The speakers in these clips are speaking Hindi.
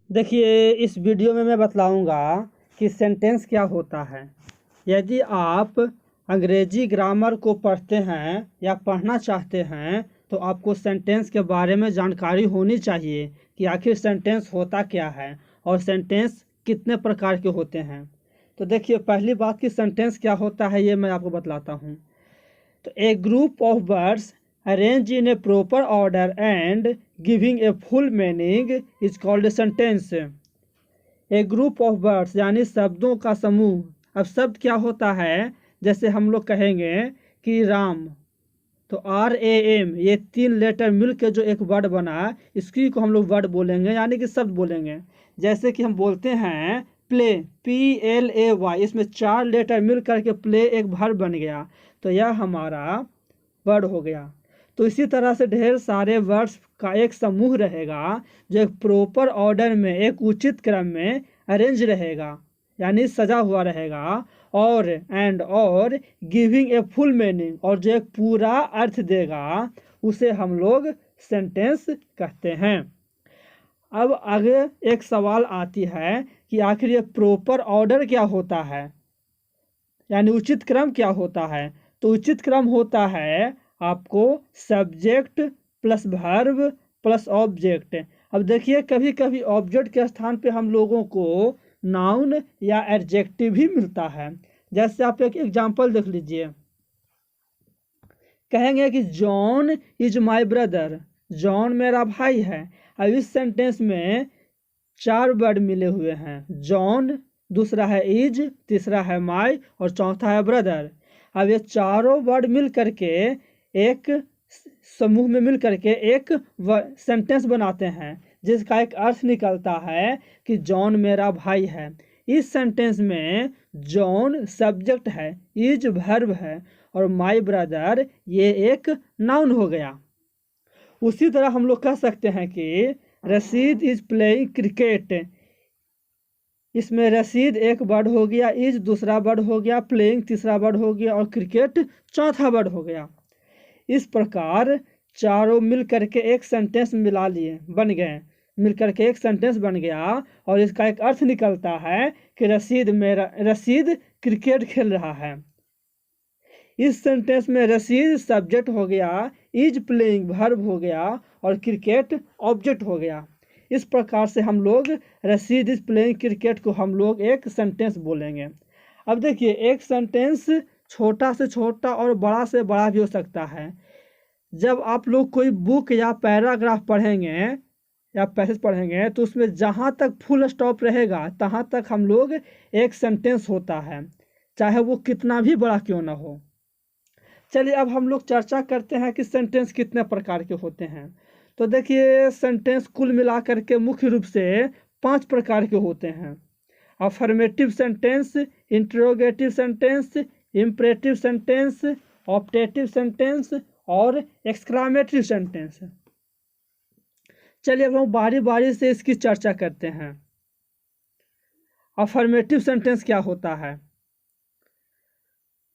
देखिए, इस वीडियो में मैं बतलाऊंगा कि सेंटेंस क्या होता है। यदि आप अंग्रेजी ग्रामर को पढ़ते हैं या पढ़ना चाहते हैं तो आपको सेंटेंस के बारे में जानकारी होनी चाहिए कि आखिर सेंटेंस होता क्या है और सेंटेंस कितने प्रकार के होते हैं। तो देखिए, पहली बात कि सेंटेंस क्या होता है ये मैं आपको बतलाता हूँ। तो a group of words arrange in a proper order and giving a full meaning is called a sentence. A group of words यानी शब्दों का समूह। अब शब्द क्या होता है, जैसे हम लोग कहेंगे कि राम, तो RAM ये 3 लेटर मिल के जो एक वर्ड बना, इसकी को हम लोग वर्ड बोलेंगे यानी कि शब्द बोलेंगे। जैसे कि हम बोलते हैं प्ले, PLAY, इसमें 4 लेटर मिल करके प्ले एक वर्ड बन गया, तो यह हमारा वर्ड हो गया। तो इसी तरह से ढेर सारे वर्ड्स का एक समूह रहेगा जो एक प्रॉपर ऑर्डर में, एक उचित क्रम में अरेंज रहेगा यानी सजा हुआ रहेगा, और गिविंग ए फुल मीनिंग, और जो एक पूरा अर्थ देगा उसे हम लोग सेंटेंस कहते हैं। अब आगे एक सवाल आती है कि आखिर ये प्रॉपर ऑर्डर क्या होता है, यानी उचित क्रम क्या होता है। तो उचित क्रम होता है आपको subject plus verb plus object. अब देखिए, कभी कभी ऑब्जेक्ट के स्थान पे हम लोगों को नाउन या एडजेक्टिव भी मिलता है। जैसे आप एक एग्जांपल देख लीजिए, कहेंगे कि John is my brother, John मेरा भाई है। अब इस सेंटेंस में 4 वर्ड मिले हुए हैं, जॉन, दूसरा है इज, तीसरा है माय और चौथा है ब्रदर। अब ये चारों वर्ड मिल करके एक समूह में मिल करके एक सेंटेंस बनाते हैं जिसका एक अर्थ निकलता है कि जॉन मेरा भाई है। इस सेंटेंस में जॉन सब्जेक्ट है, इज वर्ब है और माय ब्रदर ये एक नाउन हो गया। उसी तरह हम लोग कह सकते हैं कि रशीद इज प्लेइंग क्रिकेट, इसमें रशीद एक वर्ड हो गया, इज दूसरा वर्ड हो गया, प्लेइंग तीसरा वर्ड हो गया और क्रिकेट चौथा वर्ड हो गया। इस प्रकार चारों मिल करके एक सेंटेंस मिला लिए, बन गए, मिल करके एक सेंटेंस बन गया और इसका एक अर्थ निकलता है कि रशीद क्रिकेट खेल रहा है। इस सेंटेंस में रशीद सब्जेक्ट हो गया, इज प्लेइंग वर्ब हो गया और क्रिकेट ऑब्जेक्ट हो गया। इस प्रकार से हम लोग रशीद इज प्लेइंग क्रिकेट को हम लोग एक सेंटेंस बोलेंगे। अब देखिए, एक सेंटेंस छोटा से छोटा और बड़ा से बड़ा भी हो सकता है। जब आप लोग कोई बुक या पैराग्राफ पढ़ेंगे या पैसेज पढ़ेंगे तो उसमें जहाँ तक फुल स्टॉप रहेगा तहाँ तक हम लोग एक सेंटेंस होता है, चाहे वो कितना भी बड़ा क्यों ना हो। चलिए, अब हम लोग चर्चा करते हैं कि सेंटेंस कितने प्रकार के होते हैं। तो देखिए, सेंटेंस कुल मिलाकर के मुख्य रूप से 5 प्रकार के होते हैं। Affirmative sentence, interrogative sentence, imperative sentence, optative sentence और एक्सक्लामेटरी सेंटेंस। चलिए, अब हम बारी बारी से इसकी चर्चा करते हैं। अफर्मेटिव सेंटेंस क्या होता है?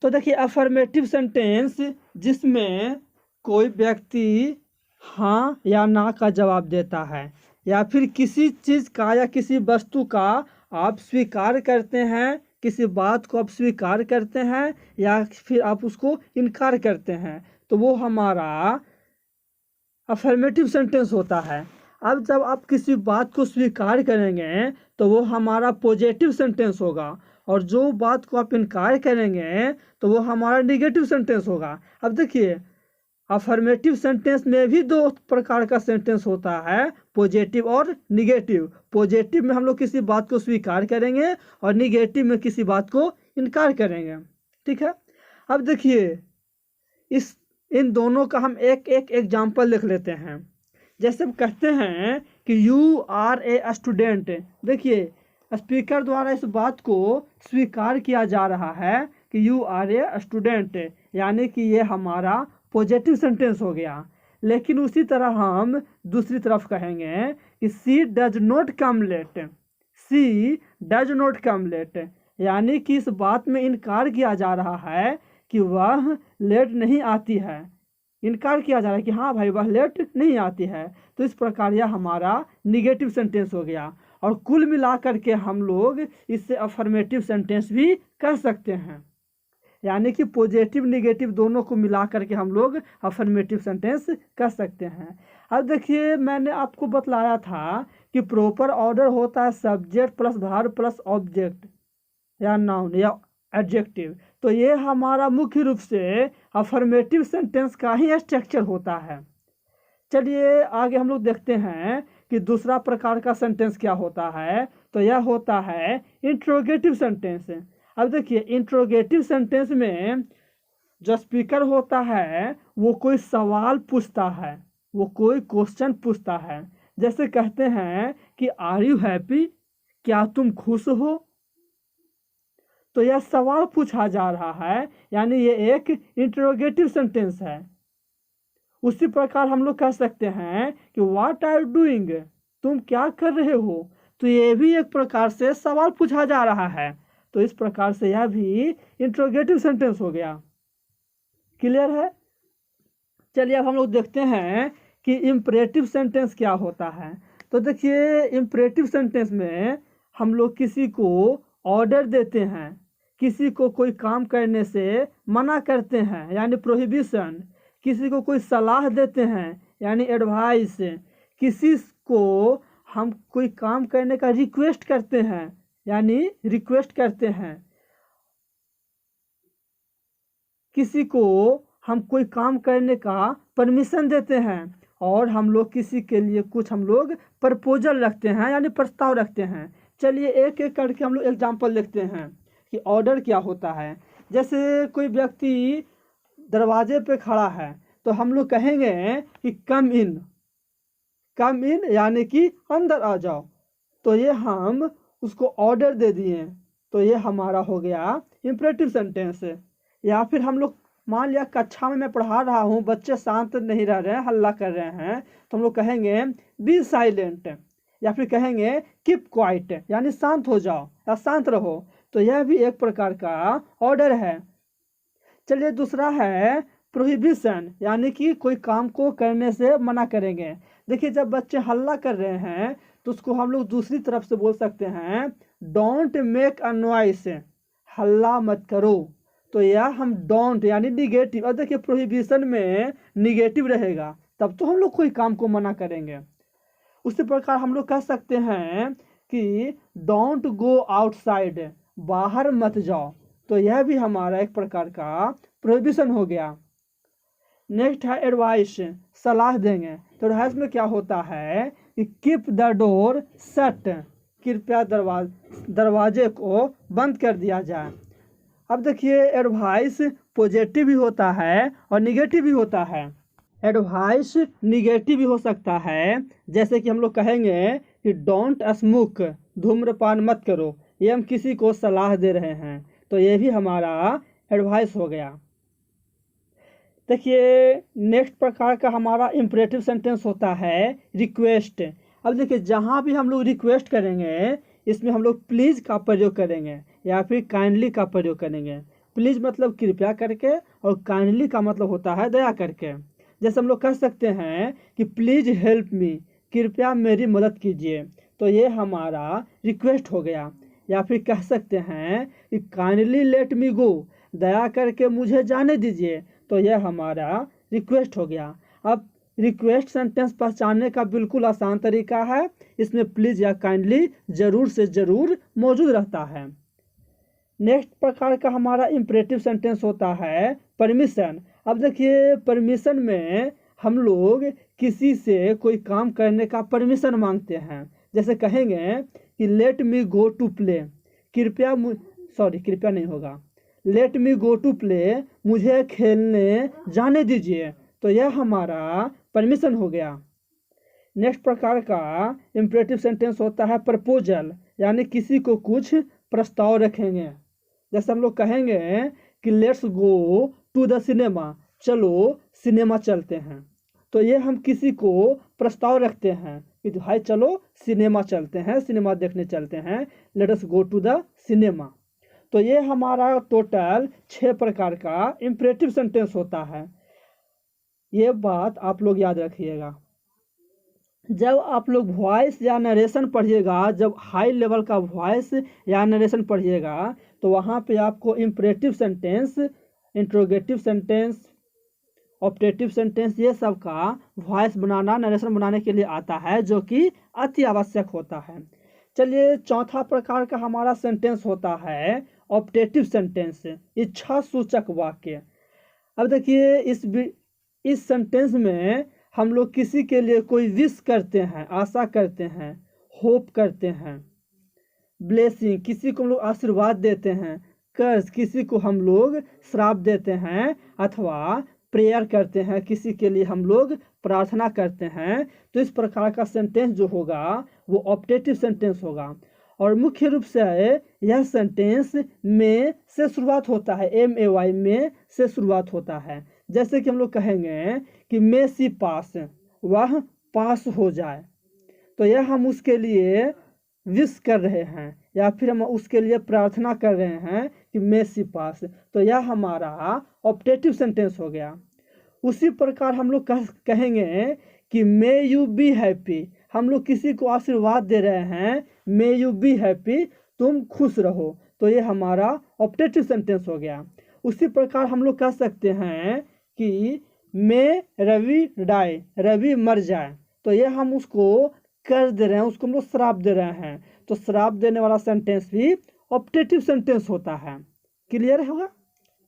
तो देखिए, अफर्मेटिव सेंटेंस जिसमें कोई व्यक्ति हाँ या ना का जवाब देता है, या फिर किसी चीज़ का या किसी वस्तु का आप स्वीकार करते हैं, किसी बात को आप स्वीकार करते हैं या फिर आप उसको इनकार करते हैं, तो वो हमारा अफर्मेटिव सेंटेंस होता है। अब जब आप किसी बात को स्वीकार करेंगे तो वो हमारा पॉजिटिव सेंटेंस होगा, और जो बात को आप इनकार करेंगे तो वो हमारा निगेटिव सेंटेंस होगा। अब देखिए, अफर्मेटिव सेंटेंस में भी 2 प्रकार का सेंटेंस होता है, पॉजिटिव और निगेटिव। पॉजिटिव में हम लोग किसी बात को स्वीकार करेंगे और निगेटिव में किसी बात को इनकार करेंगे। ठीक है, अब देखिए, इन दोनों का हम एक एक एग्जाम्पल लिख लेते हैं। जैसे हम कहते हैं कि यू आर ए स्टूडेंट। देखिए, स्पीकर द्वारा इस बात को स्वीकार किया जा रहा है कि यू आर ए स्टूडेंट, यानी कि ये हमारा पॉजिटिव सेंटेंस हो गया। लेकिन उसी तरह हम दूसरी तरफ कहेंगे कि she does not come late, she does not come late, यानी कि इस बात में इनकार किया जा रहा है कि वह लेट नहीं आती है। इनकार किया जा रहा है कि हाँ भाई, वह लेट नहीं आती है। तो इस प्रकार यह हमारा निगेटिव सेंटेंस हो गया। और कुल मिलाकर के हम लोग इससे अफर्मेटिव सेंटेंस भी कर सकते हैं। यानी कि पॉजिटिव निगेटिव दोनों को मिला करके हम लोग अफर्मेटिव सेंटेंस कर सकते हैं। अब देखिए, मैंने आपको बतलाया था कि प्रॉपर ऑर्डर होता है subject plus verb plus object या नाउन या एडजेक्टिव। तो ये हमारा मुख्य रूप से अफर्मेटिव सेंटेंस का ही स्ट्रक्चर होता है। चलिए आगे हम लोग देखते हैं कि दूसरा प्रकार का सेंटेंस क्या होता है। तो यह होता है इंट्रोगेटिव सेंटेंस। अब देखिए, इंट्रोगेटिव सेंटेंस में जो स्पीकर होता है वो कोई सवाल पूछता है, वो कोई क्वेश्चन पूछता है। जैसे कहते हैं कि आर यू हैप्पी, क्या तुम खुश हो। तो यह सवाल पूछा जा रहा है, यानी ये एक इंट्रोगेटिव सेंटेंस है। उसी प्रकार हम लोग कह सकते हैं कि व्हाट आर यू डूइंग, तुम क्या कर रहे हो। तो ये भी एक प्रकार से सवाल पूछा जा रहा है। तो इस प्रकार से यह भी इंट्रोगेटिव सेंटेंस हो गया। क्लियर है। चलिए अब हम लोग देखते हैं कि इंपरेटिव सेंटेंस क्या होता है। तो देखिए, इंपरेटिव सेंटेंस में हम लोग किसी को ऑर्डर देते हैं, किसी को कोई काम करने से मना करते हैं यानी प्रोहिबिशन, किसी को कोई सलाह देते हैं यानी एडवाइस, किसी को हम कोई काम करने का रिक्वेस्ट करते हैं यानी रिक्वेस्ट करते हैं, किसी को हम कोई काम करने का परमिशन देते हैं, और हम लोग किसी के लिए कुछ हम लोग प्रपोजल रखते हैं यानी प्रस्ताव रखते हैं। चलिए एक एक करके हम लोग एग्जाम्पल देखते हैं कि ऑर्डर क्या होता है। जैसे कोई व्यक्ति दरवाजे पे खड़ा है तो हम लोग कहेंगे कि कम इन, कम इन यानी कि अंदर आ जाओ। तो ये हम उसको ऑर्डर दे दिए, तो ये हमारा हो गया इंपरेटिव सेंटेंस। या फिर हम लोग मान लिया कक्षा में मैं पढ़ा रहा हूँ, बच्चे शांत नहीं रह रहे हैं, हल्ला कर रहे हैं, तो हम लोग कहेंगे बी साइलेंट, या फिर कहेंगे कीप क्वाइट यानी शांत हो जाओ या शांत रहो। तो यह भी एक प्रकार का ऑर्डर है। चलिए दूसरा है प्रोहिबिशन, यानी कि कोई काम को करने से मना करेंगे। देखिए, जब बच्चे हल्ला कर रहे हैं तो उसको हम लोग दूसरी तरफ से बोल सकते हैं डोंट मेक अ नॉइस, हल्ला मत करो। तो यह हम डोंट यानी निगेटिव, और देखिए प्रोहिबिशन में निगेटिव रहेगा तब तो हम लोग कोई काम को मना करेंगे। उसी प्रकार हम लोग कह सकते हैं कि डोंट गो आउटसाइड, बाहर मत जाओ। तो यह भी हमारा एक प्रकार का प्रोहिबिशन हो गया। नेक्स्ट है एडवाइस, सलाह देंगे। तो एडवाइस में क्या होता है कि कीप द डोर शट, कृपया दरवाजे को बंद कर दिया जाए। अब देखिए, एडवाइस पॉजिटिव भी होता है और निगेटिव भी होता है। एडवाइस निगेटिव भी हो सकता है, जैसे कि हम लोग कहेंगे कि डोंट स्मोक, धूम्रपान मत करो, ये हम किसी को सलाह दे रहे हैं। तो ये भी हमारा एडवाइस हो गया। देखिए नेक्स्ट प्रकार का हमारा इंपरेटिव सेंटेंस होता है रिक्वेस्ट। अब देखिए, जहाँ भी हम लोग रिक्वेस्ट करेंगे इसमें हम लोग प्लीज़ का प्रयोग करेंगे या फिर काइंडली का प्रयोग करेंगे। प्लीज़ मतलब कृपया करके, और काइंडली का मतलब होता है दया करके। जैसे हम लोग कह सकते हैं कि प्लीज़ हेल्प मी, कृपया मेरी मदद कीजिए। तो ये हमारा रिक्वेस्ट हो गया। या फिर कह सकते हैं कि काइंडली लेट मी गो, दया करके मुझे जाने दीजिए। तो यह हमारा रिक्वेस्ट हो गया। अब रिक्वेस्ट सेंटेंस पहचानने का बिल्कुल आसान तरीका है, इसमें प्लीज़ या काइंडली ज़रूर से ज़रूर मौजूद रहता है। नेक्स्ट प्रकार का हमारा इंपरेटिव सेंटेंस होता है परमिशन। अब देखिए, परमिशन में हम लोग किसी से कोई काम करने का परमिशन मांगते हैं। जैसे कहेंगे कि let me go to play, कृपया नहीं होगा, let me go to play, मुझे खेलने जाने दीजिए। तो यह हमारा परमिशन हो गया। नेक्स्ट प्रकार का इंपरेटिव सेंटेंस होता है प्रपोजल, यानी किसी को कुछ प्रस्ताव रखेंगे। जैसे हम लोग कहेंगे कि let's go to the cinema, चलो सिनेमा चलते हैं। तो ये हम किसी को प्रस्ताव रखते हैं कि भाई चलो सिनेमा चलते हैं, सिनेमा देखने चलते हैं, let us go to the cinema. तो ये हमारा टोटल 6 प्रकार का इंपरेटिव सेंटेंस होता है। ये बात आप लोग याद रखिएगा। जब आप लोग वॉइस या नरेशन पढ़िएगा, जब हाई लेवल का वॉइस या नरेशन पढ़िएगा, तो वहाँ पे आपको imperative sentence, interrogative sentence, optative sentence, ये सब का वॉइस बनाना, नरेशन बनाने के लिए आता है, जो कि अति आवश्यक होता है। चलिए, चौथा प्रकार का हमारा सेंटेंस होता है ऑप्टेटिव सेंटेंस, इच्छा सूचक वाक्य। अब देखिए, इस सेंटेंस में हम लोग किसी के लिए कोई विश करते हैं, आशा करते हैं, होप करते हैं, ब्लेसिंग किसी को हम लोग आशीर्वाद देते हैं, कर्ज किसी को हम लोग श्राप देते हैं, अथवा प्रेयर करते हैं, किसी के लिए हम लोग प्रार्थना करते हैं। तो इस प्रकार का सेंटेंस जो होगा वो ऑप्टेटिव सेंटेंस होगा। और मुख्य रूप से यह सेंटेंस में से शुरुआत होता है, MAY में से शुरुआत होता है। जैसे कि हम लोग कहेंगे कि मे सी पास, वह पास हो जाए, तो यह हम उसके लिए विश कर रहे हैं, या फिर हम उसके लिए प्रार्थना कर रहे हैं कि मे सी पास, तो यह हमारा ऑप्टेटिव सेंटेंस हो गया। उसी प्रकार हम लोग कहेंगे कि मे यू बी हैप्पी, हम लोग किसी को आशीर्वाद दे रहे हैं, मे यू बी हैप्पी, तुम खुश रहो, तो ये हमारा ऑप्टेटिव सेंटेंस हो गया। उसी प्रकार हम लोग कह सकते हैं कि मे रवि डाई, रवि मर जाए, तो ये हम उसको कर्ज दे रहे हैं, उसको हम लोग श्राप दे रहे हैं, तो श्राप देने वाला सेंटेंस भी ऑप्टेटिव सेंटेंस होता है। क्लियर होगा?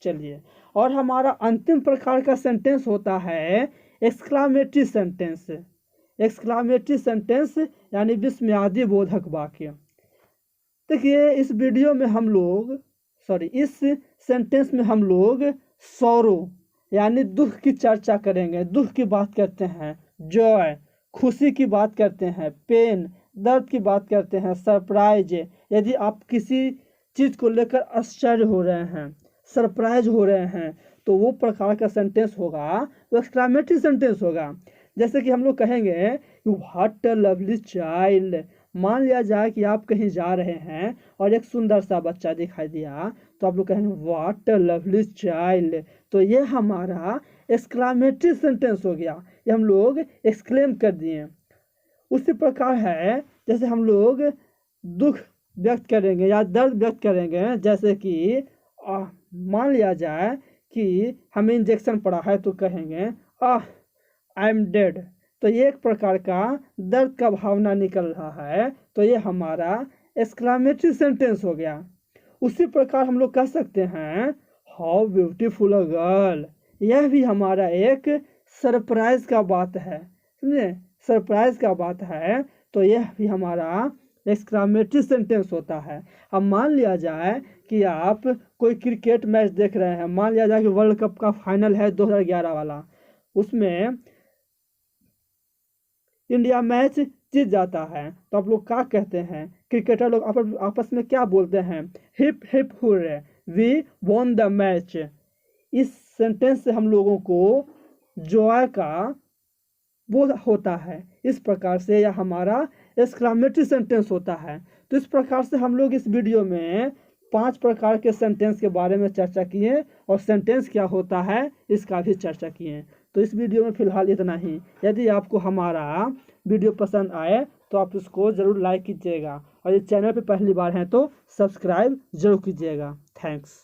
चलिए, और हमारा अंतिम प्रकार का सेंटेंस होता है एक्सक्लामेटरी सेंटेंस। एक्सक्लामेटरी सेंटेंस यानी विस्मयादि बोधक वाक्य। देखिए, इस वीडियो में हम लोग इस सेंटेंस में हम लोग सौरो यानी दुख की चर्चा करेंगे, दुख की बात करते हैं, जॉय खुशी की बात करते हैं, पेन दर्द की बात करते हैं, सरप्राइज यदि आप किसी चीज़ को लेकर आश्चर्य हो रहे हैं, सरप्राइज हो रहे हैं, तो वो प्रकार का सेंटेंस होगा, वो एक्सक्लामेटरी सेंटेंस होगा। जैसे कि हम लोग कहेंगे व्हाट अ लवली चाइल्ड, मान लिया जाए कि आप कहीं जा रहे हैं और एक सुंदर सा बच्चा दिखाई दिया, तो आप लोग कहेंगे व्हाट अ लवली चाइल्ड, तो ये हमारा एक्सक्लामेटरी सेंटेंस हो गया, ये हम लोग एक्सक्लेम कर दिए। उसी प्रकार है, जैसे हम लोग दुख व्यक्त करेंगे या दर्द व्यक्त करेंगे, जैसे कि मान लिया जाए कि हमें इंजेक्शन पड़ा है, तो कहेंगे आई एम डेड, तो ये एक प्रकार का दर्द का भावना निकल रहा है, तो ये हमारा एक्सक्लामेटरी सेंटेंस हो गया। उसी प्रकार हम लोग कह सकते हैं हाउ ब्यूटीफुल अ गर्ल, यह भी हमारा एक सरप्राइज का बात है, समझे, सरप्राइज का बात है, तो यह भी हमारा एक्सक्लामेटरी सेंटेंस होता है। अब मान लिया जाए कि आप कोई क्रिकेट मैच देख रहे हैं, मान लिया जाए कि वर्ल्ड कप का फाइनल है 2011 वाला, उसमें इंडिया मैच जीत जाता है, तो आप लोग क्या कहते हैं, क्रिकेटर लोग आपस में क्या बोलते हैं, hip hip hurray, we won the match. इस सेंटेंस से हम लोगों को जॉय का बोध होता है। इस प्रकार से यह हमारा एक्सक्लामेटरी सेंटेंस होता है। तो इस प्रकार से हम लोग इस वीडियो में 5 प्रकार के सेंटेंस के बारे में चर्चा किए और सेंटेंस क्या होता है इसका भी चर्चा किए। तो इस वीडियो में फिलहाल इतना ही। यदि आपको हमारा वीडियो पसंद आए तो आप इसको ज़रूर लाइक कीजिएगा, और इस चैनल पर पहली बार हैं तो सब्सक्राइब जरूर कीजिएगा। थैंक्स।